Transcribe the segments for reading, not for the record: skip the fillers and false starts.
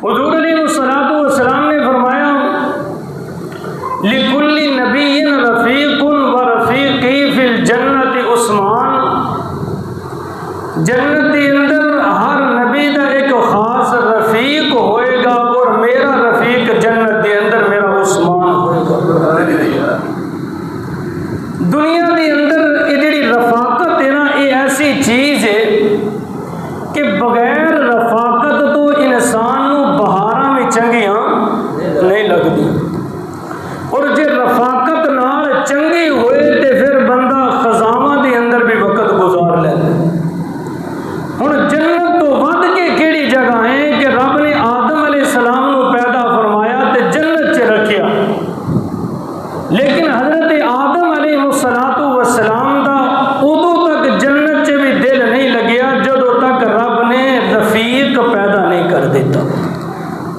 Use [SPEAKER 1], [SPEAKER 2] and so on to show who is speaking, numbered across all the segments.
[SPEAKER 1] हुजूर अलैहिस्सलातु वस्सलाम ने फरमाया लिकुल्ली नबिय्यिन रफीकुन व रफीकी फिल जन्नति उस्मान। जन्नत के अंदर हर नबी का एक खास रफीक होएगा और मेरा रफीक जन्नत के अंदर मेरा उस्मान होएगा। दुनिया के अंदर ये जी रफाकत है ना, ये ऐसी चीज है कि बगैर रफाकत तो इंसान को बहारा में चंगियां नहीं लगती, और जो रफाकत नाल चंगी होए तो फिर बंदा खजावां के अंदर भी वक्त गुजार लेता। हुण जन्नत तो वध के केड़ी जगह है कि रब ने आदम अलैहिस्सलाम को पैदा फरमाया तो जन्नत च रखिया, लेकिन हजरत आदम अलैहिस्सलातु वस्सलाम दा उदों तक जन्नत च भी दिल नहीं लग्या जदों तक रब ने रफीक पैदा नहीं कर दिता।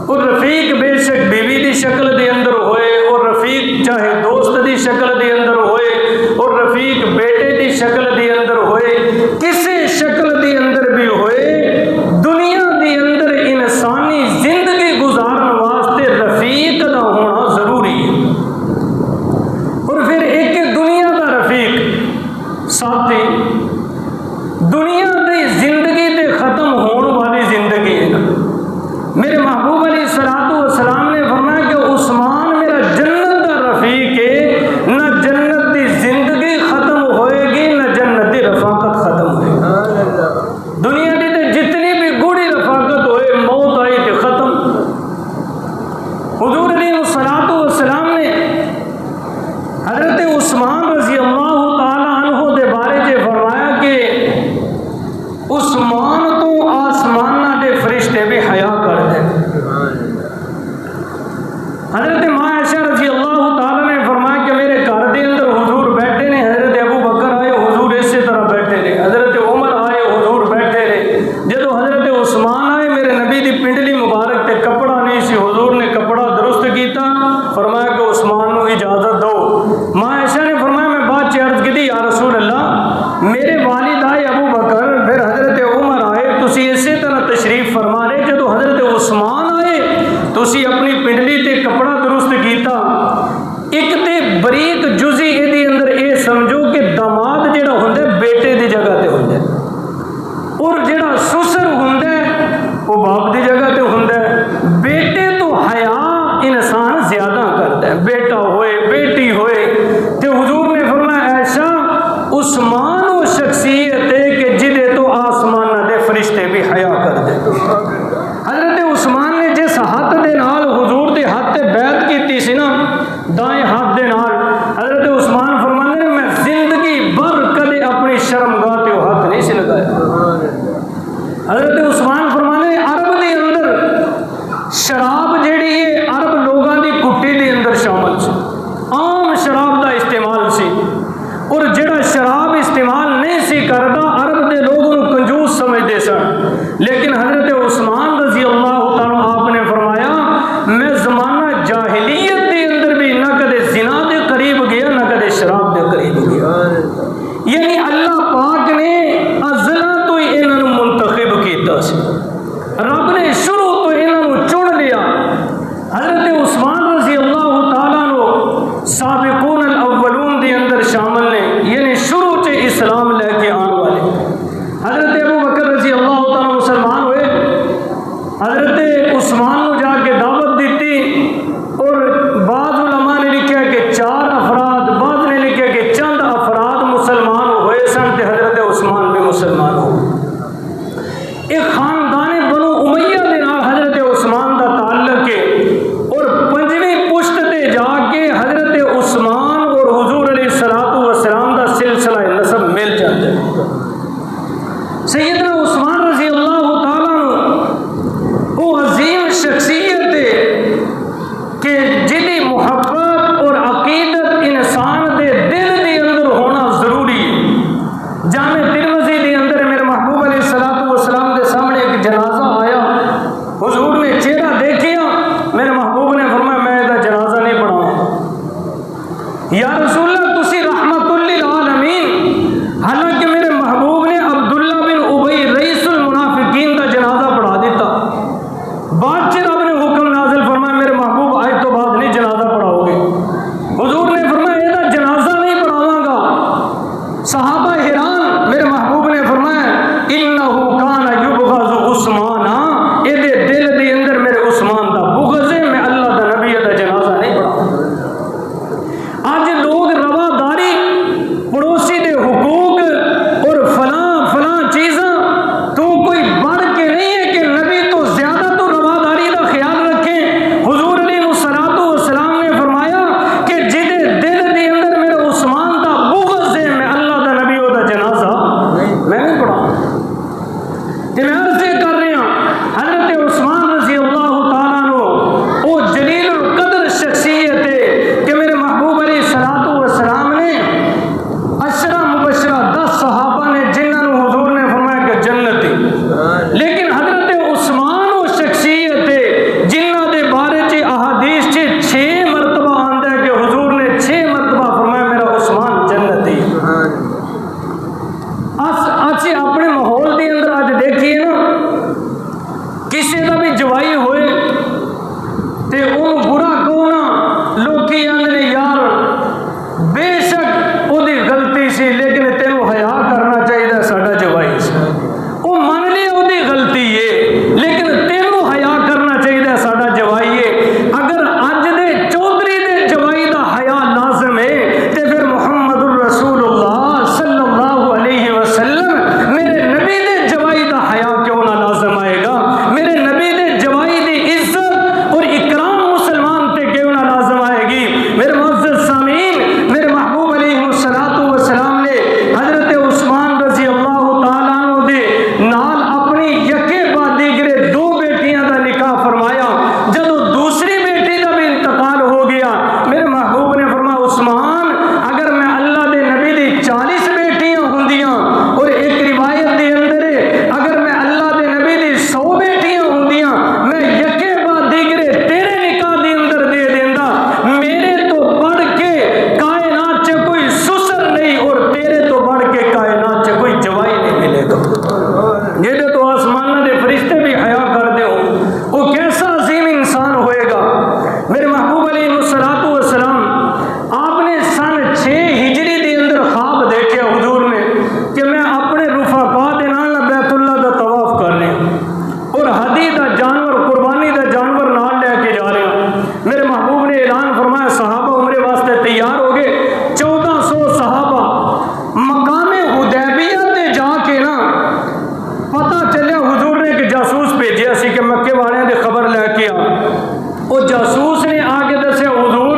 [SPEAKER 1] और रफीक बेशक बीवी की शक्ल के अंदर होए, और रफीक चाहे दोस्त की शक्ल के अंदर होए, और रफीक बेटे की शक्ल के अंदर होए, किसी शक्ल के अंदर भी होए, दुनिया के अंदर इंसानी जिंदगी गुजारने वास्ते रफीक का होना जरूरी है। और फिर एक दुनिया का रफीक साथी, दुनिया की जिंदगी ते खत्म होने वाली जिंदगी है ना। मेरे महबूब अलैहिस्सलातु वस्सलाम ने फरमाया कि उस्मान मेरा जन्नत का रफीक है, न जन्नत की जिंदगी खत्म होएगी न जन्नत की रफाकत खत्म होएगी। दुनिया की तो जितनी भी गूढ़ी रफाकत होए, मौत आई तो खत्म। हुजूर अलैहिस्सलातु वस्सलाम ने हजरत उस्मान रज़ी अल्लाह ताला अन्हु के बारे में फरमाया कि उस्मान तो आसमाना के फरिश्ते भी हया कर दे। हजरत मां आयशा रज़ी अल्लाह ताला ने फरमाया कि मेरे घर के अंदर हुजूर बैठे ने, हजरत अबू बकर आए हुजूर इसी तरह बैठे रहे, हजरत उमर आए हुजूर बैठे रहे। जो हजरत उस्मान आए मेरे नबी की पिंडली मुबारक ते कपड़ा नहीं सी, हुजूर ने कपड़ा दुरुस्त किया, फरमाया कि उस्मान को इजाजत दो। मां आयशा ने फरमाया मैं बाद च अर्ज की या रसूल अल्लाह, मेरे वालिद आए अबू बकर, फिर हजरत उमर आए, तुसी इसी तरह तशरीफ फरमा रहे, जो हजरत उस्मान आए तुसी अपनी पिंडली ते कपड़ा दुरुस्त किया। एक ते बरीक जुजी इहदे अंदर ये समझो कि दामाद जिहड़ा हुंदा बेटे की जगह ते हुंदा, और जिहड़ा सुसर हुंदा वो बाप की जगह ते हुंदा। बेटे तो हया इंसान ज्यादा करता है, बेटा होए बेटी होए। तो हुजूर ने फरमाया ऐसा उस्मान वो शख्सियत है कि जिदे तो आसमान दे फरिश्ते भी हया कर दे। हजरत उस्मान ने जिस हाथ दे नाल हुजूर दे हाथ ते बैत की सी ना, दाएं हाथ दे नाल, हजरत उस्मान फरमाते हैं मैं जिंदगी भर कदे अपनी शर्मगाह ते हाथ नहीं से लगाया। हजरत उस्मान फरमाते हैं अरब के अंदर शराब जिहड़ी है अरब लोगों की कुट्टी के अंदर शामिल सी, आम शराब का इस्तेमाल सी, और जिहड़ा शराब इस्तेमाल नहीं सी करता अरब के लोगों को कंजूस समझते सन। लेकिन हजरत उस्मान रज़ी अल्लाह ताला आपने फरमाया मैं जमाना जाहिलियत के अंदर भी न कदे जिना के करीब गया न कदे शराब के करीब गया। यानी अल्लाह पाक ने अज़ला तो ही इन्होंने मुंतखब किया, रब ने शुरू तो इन्होंने चुन लिया। हजरत उस्मान रज़ी अल्लाह ताला नो साबिकून अल अव्वलून के अंदर शामिल ने, यानी शुरू से इस्लाम लेके आने वाले। हजरत अबू बकर रज़ी अल्लाह ताला मुसलमान हुए, हजरत उस्मान को जाके दावत दी, और बाद उलमा ने लिखा कि 4 अफराद, बाद ने लिखा कि चंद अफराद मुसलमान हुए सन, हजरत उस्मान भी मुसलमान हो। एक खानदान बनु उमैया के नाल हजरत उस्मान का ताल्लुक है, और 5वीं पुश्त ते जाके हजरत उस्मान और हुजूर अलैहिस्सलातु वस्सलाम का सिलसिला नसब मिल जाता है। सैयदना उस्मान रज़ी अल्लाह ताला वो अजीम शख्सियत है कि जिहदी मुहब्बत और अकीदत इंसान के दिल के अंदर होना जरूरी है। जामे तिरमिज़ी के अंदर मेरे महबूब अलैहिस्सलातु वस्सलाम के सामने एक उस्मान हाँ, ये दिल के अंदर मेरे उस्मान का बुग़्ज़ है, मैं अल्लाह का नबी का जनाजा नहीं पढ़ा। आज लोग रवादारी, पड़ोसी के हुकूक और फलां फलां चीज़ा तो कोई बढ़ के नहीं है कि नबी तो ज्यादा तो रवादारी का ख्याल रखें। हुजूर अलैहिस्सलातु वस्सलाम ने फरमाया कि जिदे दिल के अंदर मेरे उस्मान का बुग़्ज़ है, मैं अल्लाह का नबी का जनाजा मैं नहीं पढ़ा। मैं अर्ज़ कर रहा हज़रत उस्मान रज़ी अल्लाह तआला अन्हु वो जलील कदर शख्सियत है कि मेरे महबूब अलैहिस्सलातु वस्सलाम ने अशरा मुबशरा 10 सहाबा ने जिन्होंने हुजूर ने फरमाया कि जन्नती, लेकिन हज़रत उस्मान वो शख्सियत है जिन्हों के बारे च अहादीस च 6 मरतबा आंदा है कि हुजूर ने 6 मरतबा फरमाया मेरा उस्मान जन्नती। अच्छे अपने माहौल के अंदर अज देखिए ना, किसी का भी जवाई होए ते वो बुरा कहो ना, लोग आंदे यार बेशक ओदी गलती सी लेकिन तेनों हया करना चाहिए साडा जवाई सी, वो मन लिया ओदी गलती है लेकिन तेनों हया करना चाहिए साडा जवाई है। अगर अज दे चौधरी दे जवाई का हया लाजम है तो फिर मुहम्मदुर रसूलुल्लाह सल्लल्लाहु अलैहि वसल्लम मेरे नबी दे जवाई का हया क्यों ना लाजम आएगा? मेरे नबी दे जवाई की इज्जत और इकराम मुसलमान ते क्यों ना लाजम आएगी? मेरे मुअज़्ज़ज़ सामीन, मेरे महबूब अलैहिस्सलातु वस्सलाम ने हज़रत उस्मान रज़ी अल्लाह तआला अन्हु दे नाल अपनी यके बाद दीगरे 2 बेटियां का निकाह फरमाया। जब दूसरी बेटी का भी इंतकाल हो गया, मेरे महबूब ने फरमाया उस्मान अगर मैं अल्लाह के नबी की 40 बेटियां होंदियां और एक रिवायत के अंदर अगर मैं अल्लाह के नबी की 100 बेटियां होंदियां, मैं यके बाद दीगरे तेरे निकाह के अंदर दे देंदा। मेरे तो बढ़ के कायनात च कोई सुसर नहीं और तेरे तो बढ़ के कायनात च कोई जवाई नहीं मिलेगा। ये तो आसमान के फरिश्ते भी हया कर दो, वो कैसा अजीम इंसान होएगा। मेरे महबूब अलैहिस्सलातु वस्सलाम आपने सन 6 हिजरी के अंदर ख्वाब देखे हुजूर ने कि मैं अपने रुफाका के नाल बैतुल्लाह का तवाफ करने और हदी का जानवर कुर्बानी का जानवर नाल लेके जा रहे हो। मेरे महबूब ने ऐलान फरमाया सहाबा उम्रे वास्ते तैयार हो गए। 1400 सहाबा मकामे हुदैबिया ते जाके ना पता चलिया हुजूर ने एक जासूस भेजा सी कि मक्के वाले की खबर लैके आ। वो जासूस ने आके दसिया हुजूर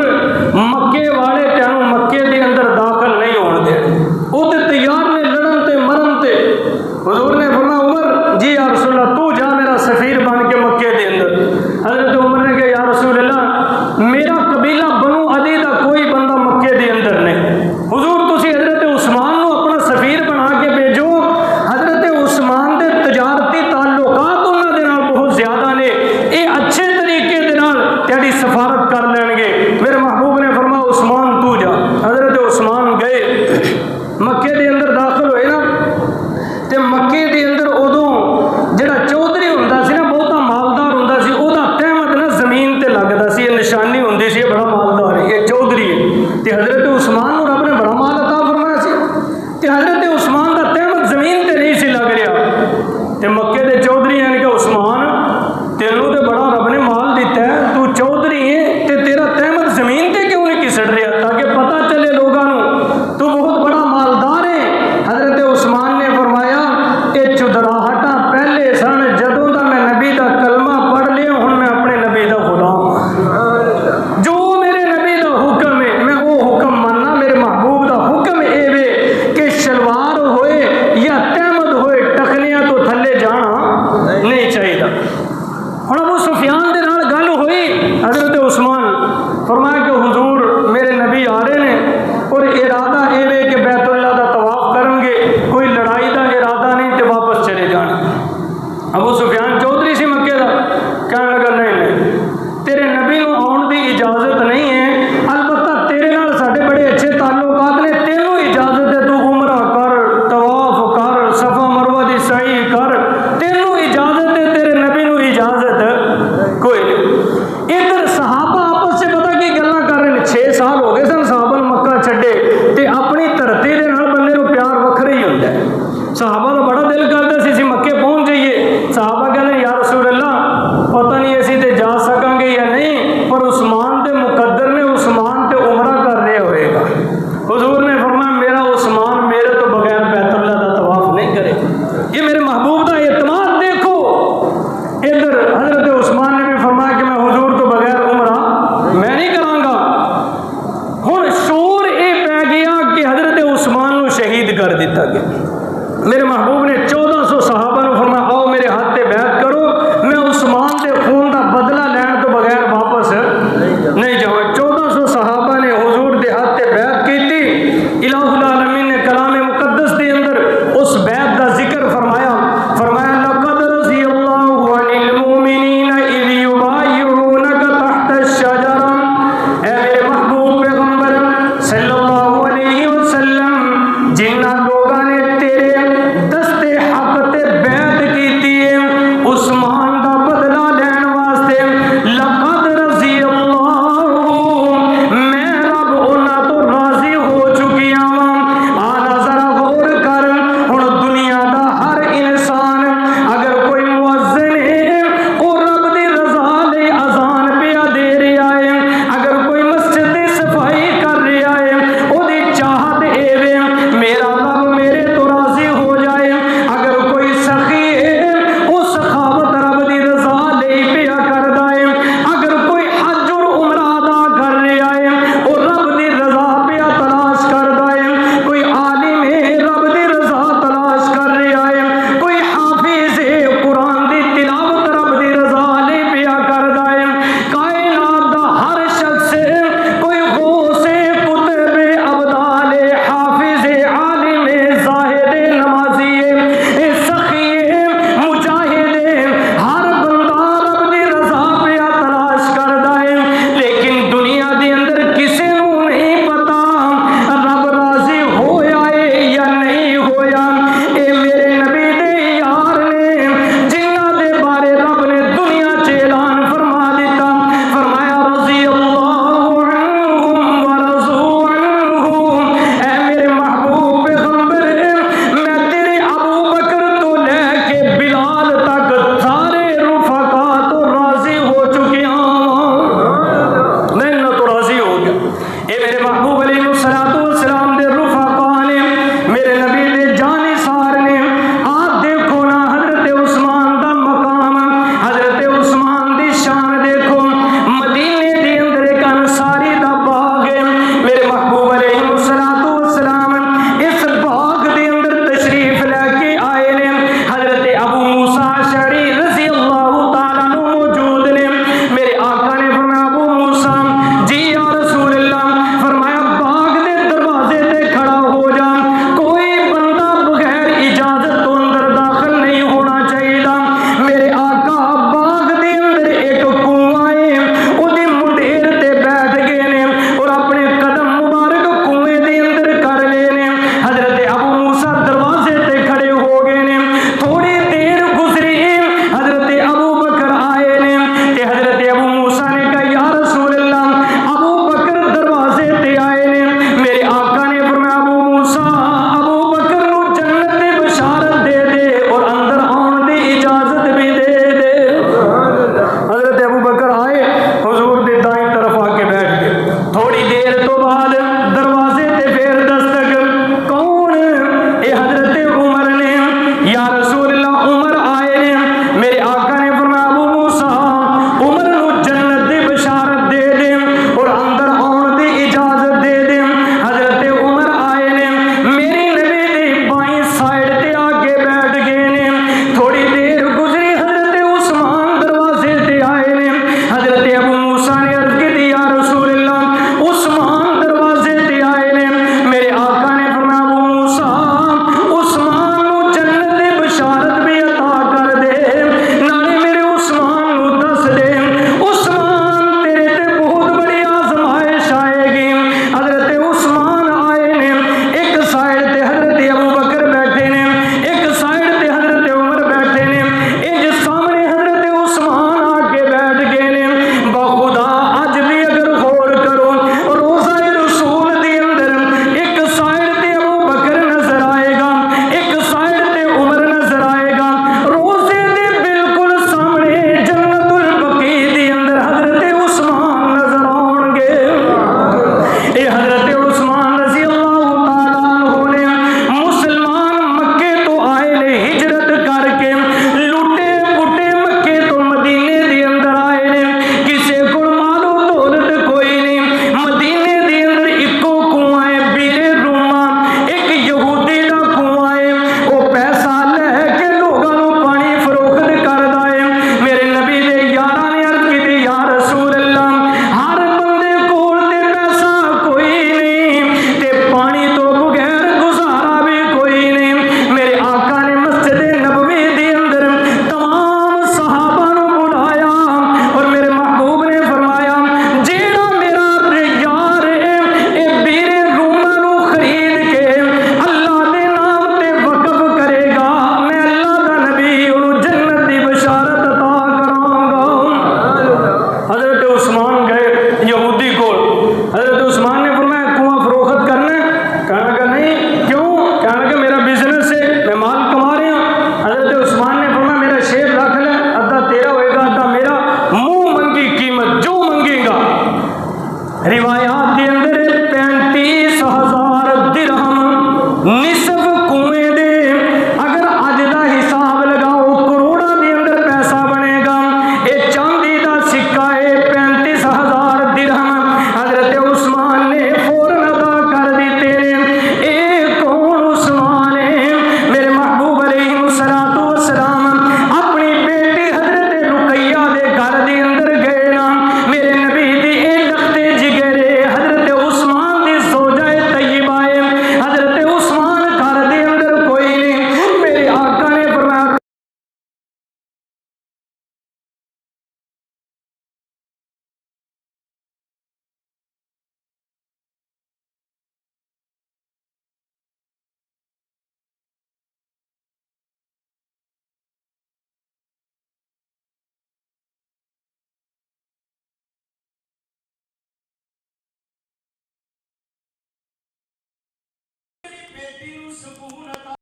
[SPEAKER 1] मक्के वाले तेनों मक्के के अंदर दाखिल नहीं होने दे, वो तो तैयार ने लड़न ते मरन ते। हुजूर ने फरमाया उमर जी या रसूलल्लाह तू जा मेरा सफीर बन के मक्के के अंदर। हजरत उमर ने कहा या रसूलल्लाह मेरा कबीला बनु अदी का कोई बंदा मक्के के अंदर नहीं, हुजूर तुसी हजरत उस्मान को अपना सफीर बना के भेजो। हजरत उस्मान के तजारती ताल्लुकात उन्होंने बहुत ज्यादा ने, ये अच्छे तरीके के नाल तेरी सफारत कर लेंगे। मेरे महबूब ने फरमाया उस्मान तू जा। हजरत उस्मान गए, मक्के के अंदर दाखिल हुए ना, तो मक्के के अंदर उदों जिहड़ा चौधरी हुंदा सी ना, बहुता मालदार हुंदा सी, ओहदा तहमत ना जमीन ते लगदा सी, निशानी हुंदी सी बड़ा मालदार है, ये चौधरी है। ते हजरत उस्मान को रब ने बड़ा माल अता फरमाया सी, ते हजरत उस्मान का तहमत जमीन ते नहीं सी लग रहा। ते मक्के के चौधरी ने कहा उस्मान तेनों तो बड़ा रब ने माल दिता है, तू चौधरी है ते तेरा तहमत जमीन ते क्यों नहीं घिसट रहा, ताकि पता चले लोगों को तू बहुत बड़ा मालदार है। हजरत उस्मान ने फरमाया ये चुदराहटा पहले सन जदों दा मैं नबी का कलमा पढ़ लिया, हुण मैं अपने नबी का गुलाम, जो मेरे नबी का हुक्म है मैं वो हुक्म मनना। मेरे महबूब का हुक्म ये वे कि शलवार होए या तहमत होए टखनिया तो थले जाना नहीं चाहिए। हुण अबू सुफियान दे नाल गल हुई, हजरत उस्मान फरमाया कि हुजूर मेरे नबी आ रहे हैं और इरादा ये वे कि बैतुल्लाह का तवाफ करेंगे, कोई लड़ाई का इरादा नहीं तो वापस चले जाने। अबू सुफियान चौधरी सी मक्के का कहने लगा नहीं तेरे नबी को आने की इजाजत नहीं है, अलबत्ता तेरे नाल साडे बड़े अच्छे ताल्लुकात ने, तेनों इजाजत है तू उमरा कर, तवाफ कर, सफा मरवा की सही कर, तेनों इजाजत है, तेरे नबी को इजाजत कोई नहीं। इधर सहाबा आपस से पता की गल्लां कर रहे हैं। 6 साल हो गए सन सहाबा मक्का छड्डे ते अपनी धरती के नाल बंदे को प्यार वखरा ही होंदा है। सहाबा का बड़ा दिल करता सी मक्के पहुंच जाइए, सहाबा कहते